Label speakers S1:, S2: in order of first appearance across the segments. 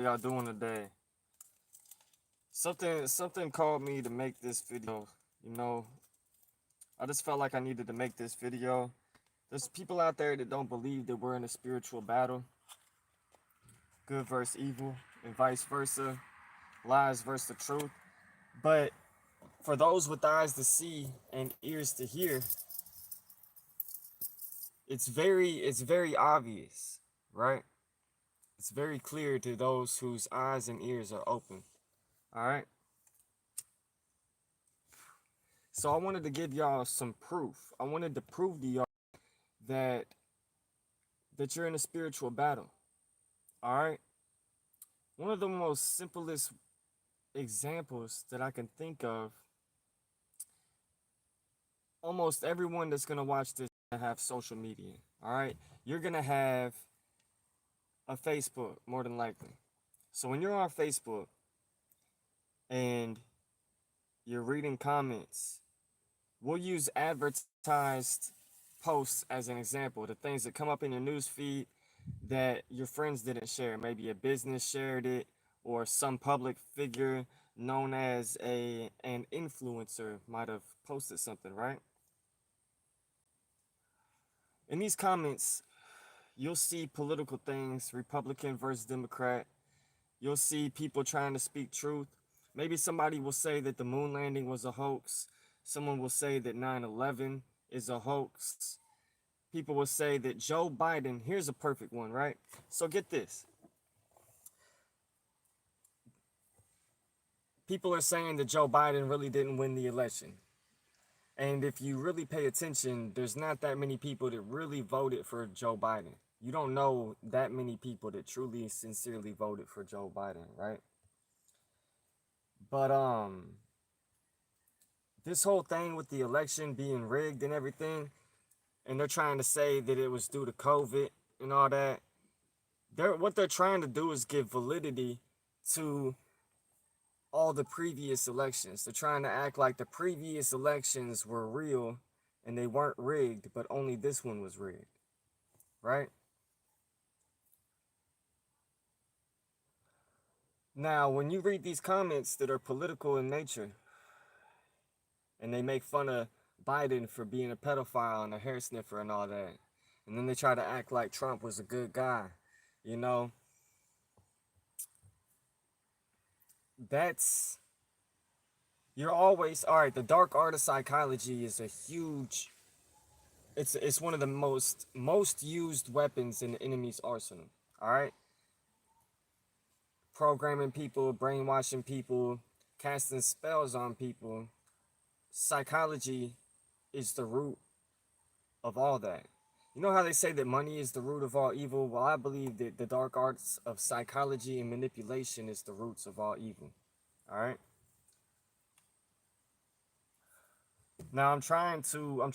S1: y'all doing today? Something called me to make this video. You know, I just felt like I needed to make this video. There's people out there that don't believe that we're in a spiritual battle, good versus evil, and vice versa, lies versus the truth. But for those with eyes to see and ears to hear, it's very obvious, right? It's very clear to those whose eyes and ears are open. All right. So I wanted to give y'all some proof. I wanted to prove to y'all that you're in a spiritual battle. All right. One of the most simplest examples that I can think of, almost everyone that's gonna watch this have social media. All right. You're gonna have a Facebook more than likely. So when you're on Facebook and you're reading comments, we'll use advertised posts as an example. The things that come up in your news feed that your friends didn't share. Maybe a business shared it, or some public figure known as an influencer might have posted something, right? In these comments, you'll see political things, Republican versus Democrat. You'll see people trying to speak truth. Maybe somebody will say that the moon landing was a hoax. Someone will say that 9/11 is a hoax. People will say that Joe Biden, here's a perfect one, right? So get this. People are saying that Joe Biden really didn't win the election. And if you really pay attention, there's not that many people that really voted for Joe Biden. You don't know that many people that truly, sincerely voted for Joe Biden, right? But this whole thing with the election being rigged and everything, and they're trying to say that it was due to COVID and all that. What they're trying to do is give validity to all the previous elections. They're trying to act like the previous elections were real and they weren't rigged, but only this one was rigged, right? Now, when you read these comments that are political in nature and they make fun of Biden for being a pedophile and a hair sniffer and all that, and then they try to act like Trump was a good guy, you know, that's you're always all right. The dark art of psychology is a huge, it's one of the most used weapons in the enemy's arsenal. All right, programming people, brainwashing people, casting spells on people. Psychology is the root of all that. You know how they say that money is the root of all evil? Well, I believe that the dark arts of psychology and manipulation is the roots of all evil. All right. Now I'm trying to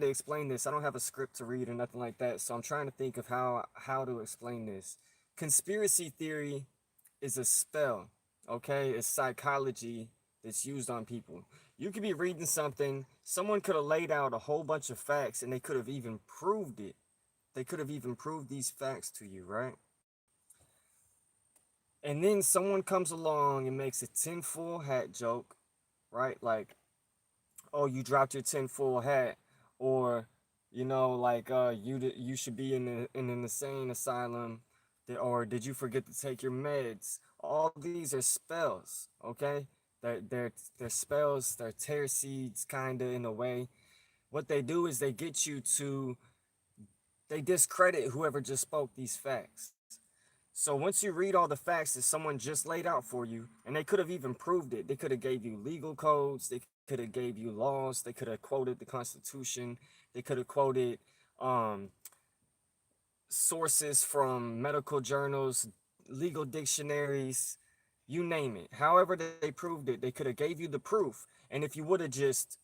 S1: explain this. I don't have a script to read or nothing like that, so I'm trying to think of how to explain this. Conspiracy theory is a spell, okay? It's psychology that's used on people. You could be reading something, someone could have laid out a whole bunch of facts and they could have even proved it. They could have even proved these facts to you, right? And then someone comes along and makes a tinfoil hat joke, right? Like, oh, you dropped your tinfoil hat, or like you should be in an insane asylum, or did you forget to take your meds? All these are spells, okay? They're spells, they're tear seeds, kinda, in a way. What they do is they discredit whoever just spoke these facts. So once you read all the facts that someone just laid out for you, and they could have even proved it, they could have gave you legal codes, they could have gave you laws, they could have quoted the Constitution, they could have quoted um, sources from medical journals, legal dictionaries, you name it. However they proved it, they could have gave you the proof, and if you would have just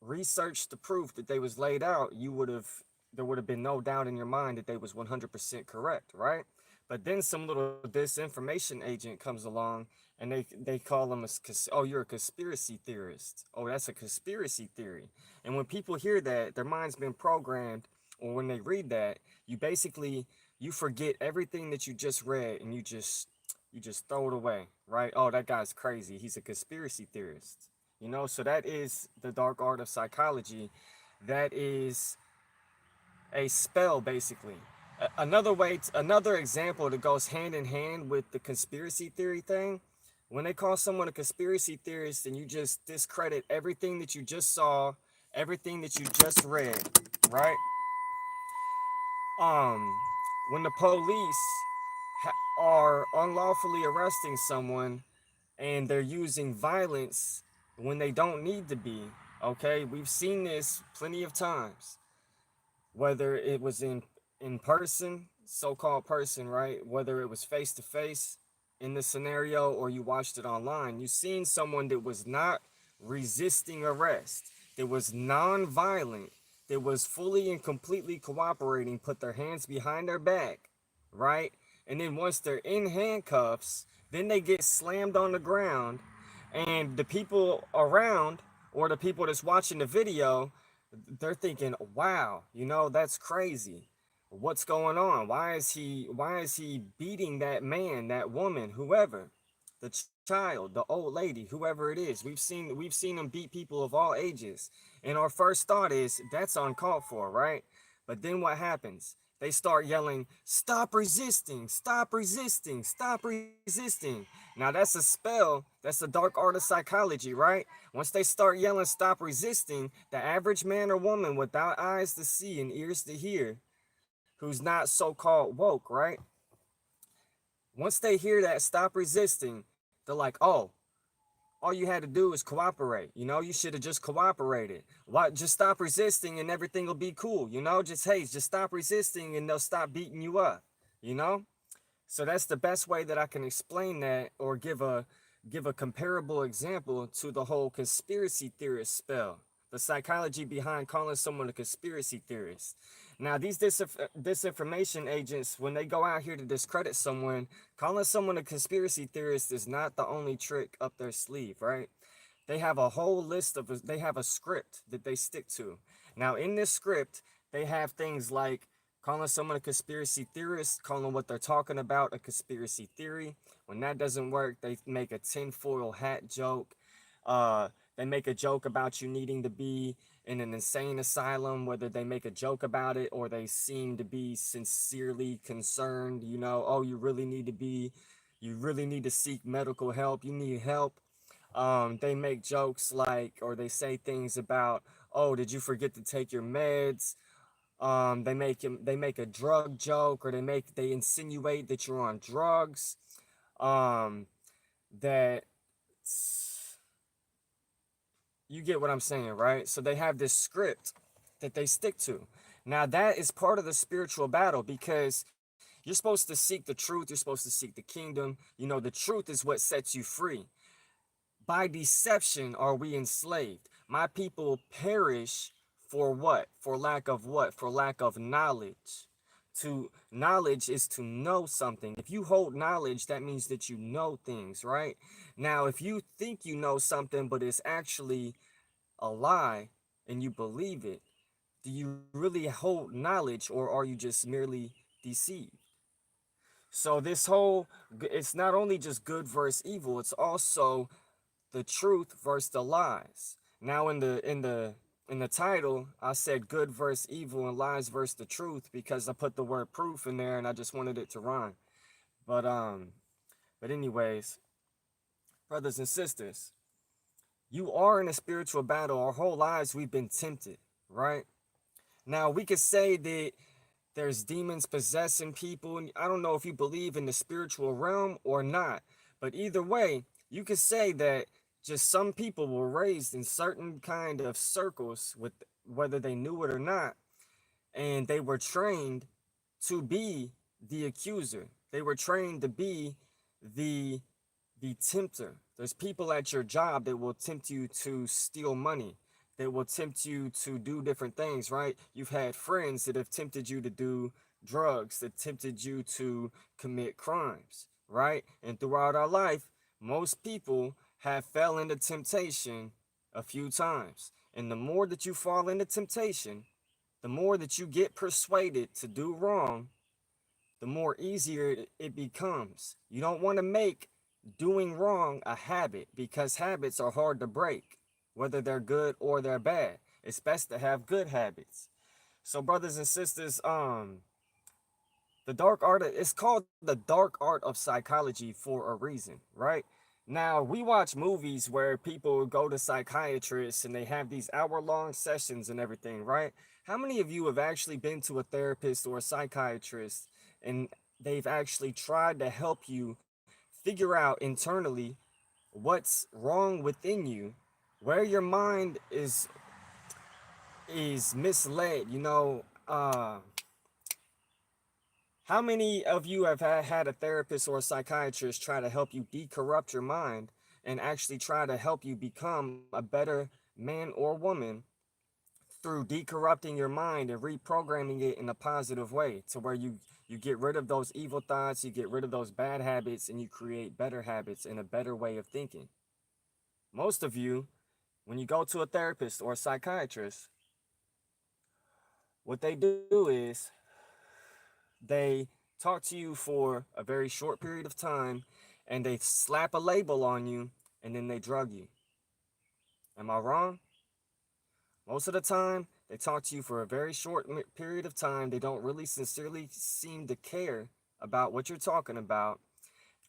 S1: researched the proof that they was laid out, there would have been no doubt in your mind that they was 100% correct, right? But then some little disinformation agent comes along and they call them oh, you're a conspiracy theorist. Oh, that's a conspiracy theory. And when people hear that, their mind's been programmed, or when they read that, you forget everything that you just read and you just You just throw it away, right? Oh, that guy's crazy. He's a conspiracy theorist. You know, so that is the dark art of psychology. That is a spell, basically. Another way, another example that goes hand in hand with the conspiracy theory thing. When they call someone a conspiracy theorist, and you just discredit everything that you just saw, everything that you just read, right? Um, when the police are unlawfully arresting someone and they're using violence when they don't need to be, okay? We've seen this plenty of times, whether it was in person, so-called person, right? Whether it was face to face in the scenario or you watched it online, you seen someone that was not resisting arrest, that was non-violent, that was fully and completely cooperating, put their hands behind their back, right? And then once they're in handcuffs, then they get slammed on the ground, and the people around, or the people that's watching the video, they're thinking, wow, you know, that's crazy. What's going on? Why is he beating that man, that woman, whoever, the child, the old lady, whoever it is? We've seen them beat people of all ages. And our first thought is that's uncalled for, right? But then what happens? They start yelling, stop resisting, stop resisting, stop resisting. Now that's a spell, that's the dark art of psychology, right? Once they start yelling, stop resisting, the average man or woman without eyes to see and ears to hear, who's not so called woke, right? Once they hear that, stop resisting, they're like, oh, all you had to do is cooperate. You know, you should have just cooperated. Why? Just stop resisting and everything will be cool. You know, just stop resisting and they'll stop beating you up. You know, so that's the best way that I can explain that, or give a comparable example to the whole conspiracy theorist spell. The psychology behind calling someone a conspiracy theorist. Now, these disinformation agents, when they go out here to discredit someone, calling someone a conspiracy theorist is not the only trick up their sleeve, right? They have a whole list of, they have a script that they stick to. Now, in this script, they have things like calling someone a conspiracy theorist, calling what they're talking about a conspiracy theory. When that doesn't work, they make a tinfoil hat joke. They make a joke about you needing to be in an insane asylum, whether they make a joke about it or they seem to be sincerely concerned. You know, oh, you really need to seek medical help. You need help. They make jokes like, or they say things about, oh, did you forget to take your meds? They make a drug joke, or they insinuate that you're on drugs. Um, that You get what I'm saying, right? So they have this script that they stick to. Now that is part of the spiritual battle, because you're supposed to seek the truth, you're supposed to seek the kingdom. You know, the truth is what sets you free. By deception are we enslaved. My people perish for what? For lack of what? For lack of knowledge. To knowledge is to know something. If you hold knowledge, that means that you know things, right? Now, if you think you know something, but it's actually a lie and you believe it, do you really hold knowledge, or are you just merely deceived? So this whole, it's not only just good versus evil, it's also the truth versus the lies. Now in the title, I said good versus evil and lies versus the truth because I put the word proof in there and I just wanted it to rhyme. But anyways, brothers and sisters, you are in a spiritual battle. Our whole lives we've been tempted, right? Now we could say that there's demons possessing people, and I don't know if you believe in the spiritual realm or not, but either way, you could say that just some people were raised in certain kind of circles, with whether they knew it or not, and they were trained to be the accuser. They were trained to be the the tempter. There's people at your job that will tempt you to steal money. That will tempt you to do different things, right? You've had friends that have tempted you to do drugs, that tempted you to commit crimes, right? And throughout our life, most people have fell into temptation a few times. And the more that you fall into temptation, the more that you get persuaded to do wrong, the more easier it becomes. You don't want to make doing wrong a habit, because habits are hard to break, whether they're good or they're bad. It's best to have good habits. So brothers and sisters, the dark art, it's called the dark art of psychology for a reason, right? Now, we watch movies where people go to psychiatrists and they have these hour-long sessions and everything, right? How many of you have actually been to a therapist or a psychiatrist and they've actually tried to help you figure out internally what's wrong within you, where your mind is misled, how many of you have had a therapist or a psychiatrist try to help you decorrupt your mind and actually try to help you become a better man or woman through decorrupting your mind and reprogramming it in a positive way, to where you get rid of those evil thoughts, you get rid of those bad habits, and you create better habits and a better way of thinking? Most of you, when you go to a therapist or a psychiatrist, what they do is they talk to you for a very short period of time and they slap a label on you and then they drug you. Am I wrong? Most of the time, they talk to you for a very short period of time. They don't really sincerely seem to care about what you're talking about.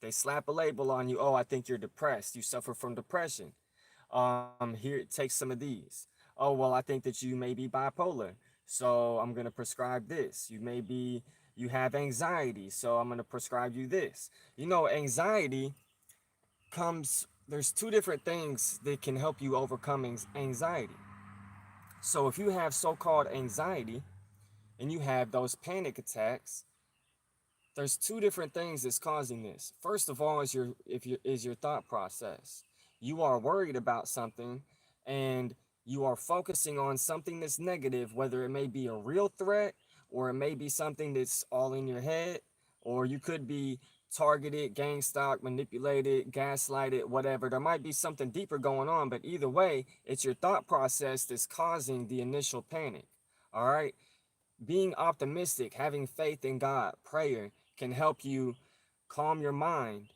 S1: They slap a label on you. Oh, I think you're depressed. You suffer from depression. Here, take some of these. Oh, well, I think that you may be bipolar. So I'm going to prescribe this. You have anxiety. So I'm going to prescribe you this. Anxiety there's two different things that can help you overcome anxiety. So if you have so-called anxiety and you have those panic attacks, there's two different things that's causing this. First of all is your thought process. You are worried about something and you are focusing on something that's negative, whether it may be a real threat or it may be something that's all in your head, or you could be targeted, gang stalked, manipulated, gaslighted, whatever. There might be something deeper going on, but either way, it's your thought process that's causing the initial panic. All right? Being optimistic, having faith in God, prayer can help you calm your mind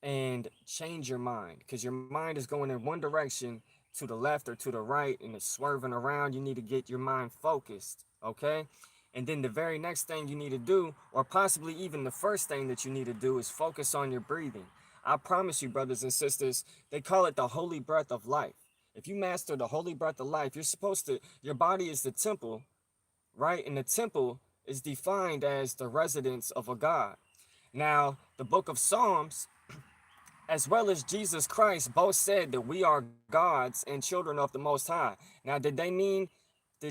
S1: and change your mind, because your mind is going in one direction to the left or to the right and it's swerving around. You need to get your mind focused, okay? And then the very next thing you need to do, or possibly even the first thing that you need to do, is focus on your breathing. I promise you, brothers and sisters, they call it the holy breath of life. If you master the holy breath of life, your body is the temple, right? And the temple is defined as the residence of a God. Now, the book of Psalms, as well as Jesus Christ, both said that we are gods and children of the Most High. Now, did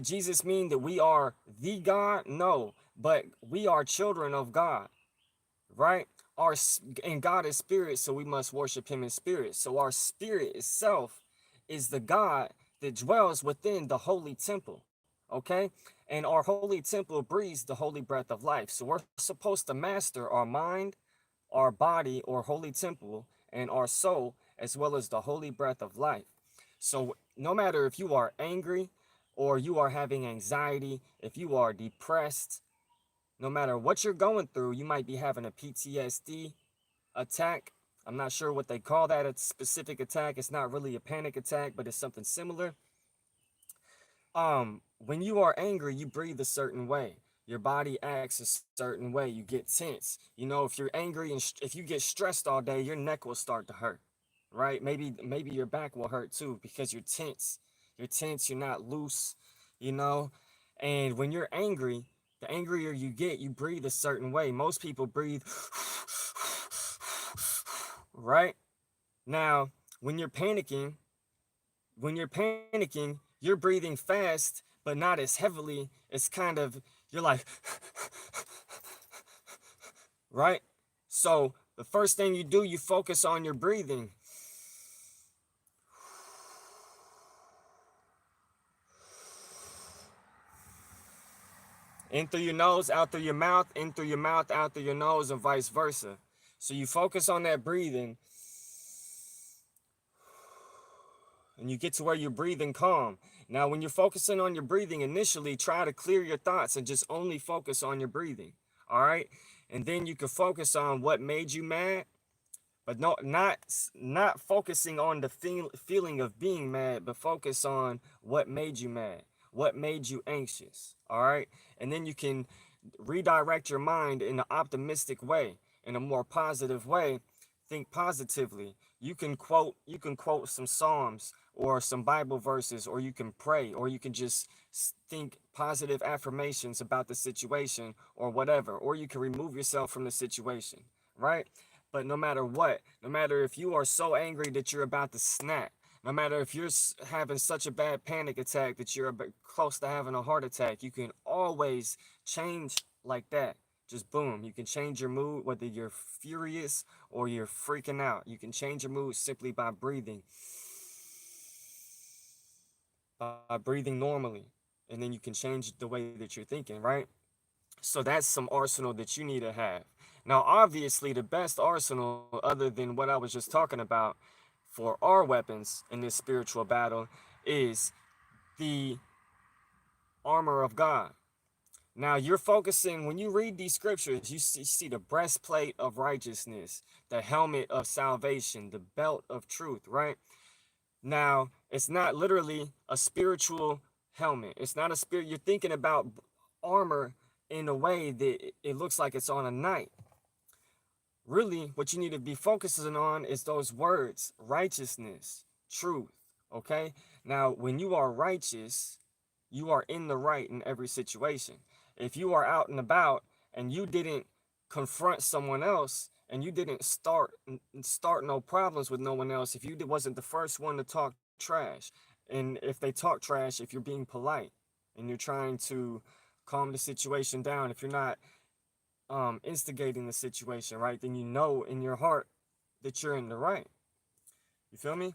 S1: Jesus mean that we are the God? No, but we are children of God, right? And God is spirit, so we must worship him in spirit. So our spirit itself is the God that dwells within the holy temple, okay? And our holy temple breathes the holy breath of life. So we're supposed to master our mind, our body or holy temple, and our soul, as well as the holy breath of life. So no matter if you are angry or you are having anxiety, if you are depressed, no matter what you're going through, you might be having a PTSD attack. I'm not sure what they call that, a specific attack. It's not really a panic attack, but it's something similar. When you are angry, you breathe a certain way. Your body acts a certain way. You get tense. If you're angry and if you get stressed all day, your neck will start to hurt, right? Maybe your back will hurt too, because you're tense. You're tense, you're not loose, you know? And when you're angry, the angrier you get, you breathe a certain way. Most people breathe, right? Now, when you're panicking, you're breathing fast, but not as heavily. It's kind of, you're like, right? So the first thing you do, you focus on your breathing. In through your nose, out through your mouth, in through your mouth, out through your nose, and vice versa. So you focus on that breathing, and you get to where you're breathing calm. Now, when you're focusing on your breathing, initially try to clear your thoughts and just only focus on your breathing. All right. And then you can focus on what made you mad, but no, not focusing on the feeling of being mad, but focus on what made you mad, what made you anxious. All right, and then you can redirect your mind in an optimistic way, in a more positive way. Think positively. You can quote some psalms or some Bible verses, or you can pray, or you can just think positive affirmations about the situation or whatever, or you can remove yourself from the situation, right? But no matter what, no matter if you are so angry that you're about to snap, no matter if you're having such a bad panic attack that you're close to having a heart attack, you can always change like that. Just boom, you can change your mood, whether you're furious or you're freaking out. You can change your mood simply by breathing normally. And then you can change the way that you're thinking, right? So that's some arsenal that you need to have. Now, obviously, the best arsenal, other than what I was just talking about for our weapons in this spiritual battle, is the armor of God. Now, you're focusing, when you read these scriptures, you see the breastplate of righteousness, the helmet of salvation, the belt of truth, right? Now, it's not literally a spiritual helmet. It's not a spirit. You're thinking about armor in a way that it looks like it's on a knight. Really, what you need to be focusing on is those words: righteousness, truth. Okay? Now, when you are righteous, you are in the right in every situation. If you are out and about and you didn't confront someone else, and you didn't start no problems with no one else, if you wasn't the first one to talk trash, and if they talk trash, if you're being polite and you're trying to calm the situation down, if you're not instigating the situation, right, then you know in your heart that you're in the right. You feel me?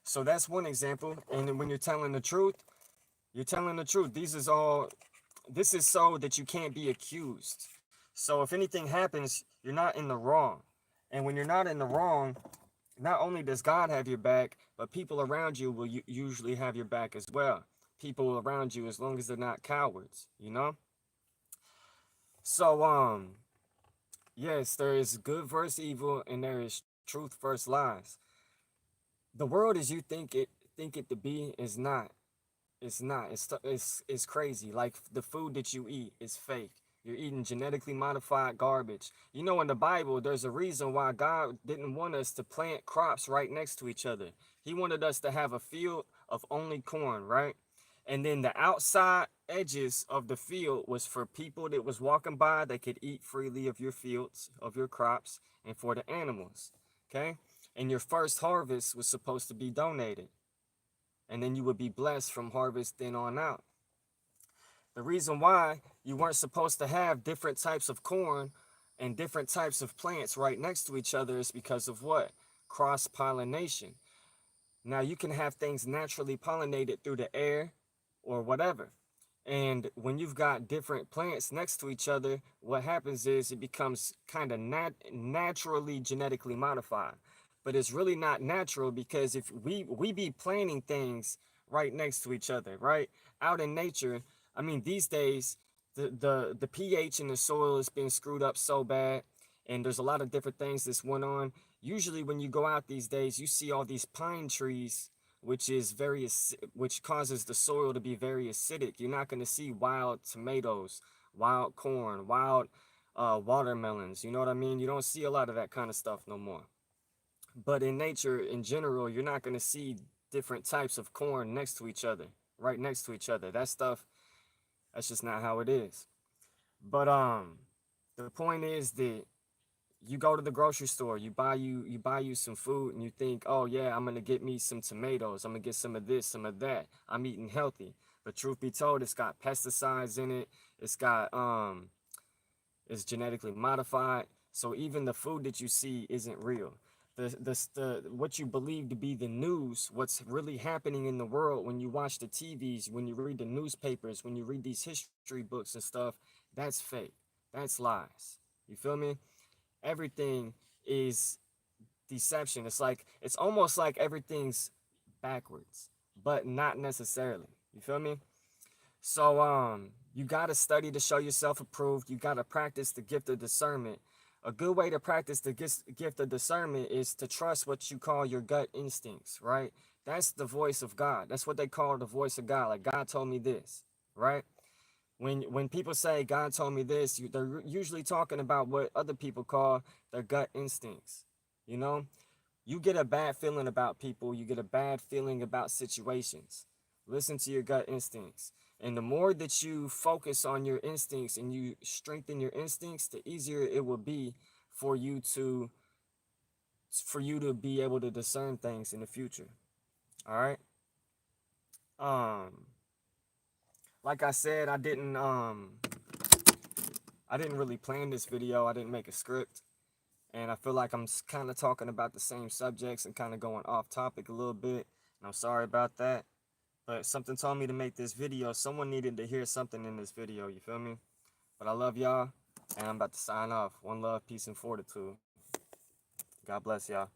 S1: So that's one example. And then when you're telling the truth, you're telling the truth. This is so that you can't be accused. So if anything happens, you're not in the wrong. And when you're not in the wrong, not only does God have your back, but people around you will usually have your back as well. People around you, as long as they're not cowards, you know? So, yes, there is good versus evil, and there is truth versus lies. The world as you think it to be is not. It's not. It's crazy. Like the food that you eat is fake. You're eating genetically modified garbage. You know, in the Bible, there's a reason why God didn't want us to plant crops right next to each other. He wanted us to have a field of only corn, right? And then the outside edges of the field was for people that was walking by that could eat freely of your fields, of your crops, and for the animals. Okay? And your first harvest was supposed to be donated. And then you would be blessed from harvest then on out. The reason why you weren't supposed to have different types of corn and different types of plants right next to each other is because of what? Cross pollination. Now you can have things naturally pollinated through the air or whatever. And when you've got different plants next to each other, what happens is it becomes kind of naturally genetically modified. But it's really not natural, because if we be planting things right next to each other, right? Out in nature, I mean, these days the pH in the soil has been screwed up so bad, and there's a lot of different things that's went on. Usually when you go out these days, you see all these pine trees, which causes the soil to be very acidic. You're not going to see wild tomatoes, wild corn, wild watermelons. You know what I mean? You don't see a lot of that kind of stuff no more. But in nature in general, you're not going to see different types of corn next to each other, right next to each other. That stuff, that's just not how it is. But the point is that you go to the grocery store, you buy you some food, and you think, oh yeah, I'm gonna get me some tomatoes, I'm gonna get some of this, some of that, I'm eating healthy. But truth be told, it's got pesticides in it, it's genetically modified. So even the food that you see isn't real. The what you believe to be the news, what's really happening in the world, when you watch the TVs, when you read the newspapers, when you read these history books and stuff, that's fake. That's lies. You feel me? Everything is deception. It's almost like everything's backwards, but not necessarily. You feel me? So you got to study to show yourself approved. You got to practice the gift of discernment. A good way to practice the gift of discernment is to trust what you call your gut instincts, right? That's the voice of God. That's what they call the voice of God. Like, God told me this, right? When people say God told me this, they're usually talking about what other people call their gut instincts. You know, you get a bad feeling about people, you get a bad feeling about situations. Listen to your gut instincts. And the more that you focus on your instincts and you strengthen your instincts, the easier it will be for you to be able to discern things in the future. All right? Um like I said, I didn't really plan this video. I didn't make a script. And I feel like I'm kind of talking about the same subjects and kind of going off topic a little bit. And I'm sorry about that. But something told me to make this video. Someone needed to hear something in this video. You feel me? But I love y'all. And I'm about to sign off. One love, peace, and fortitude. God bless y'all.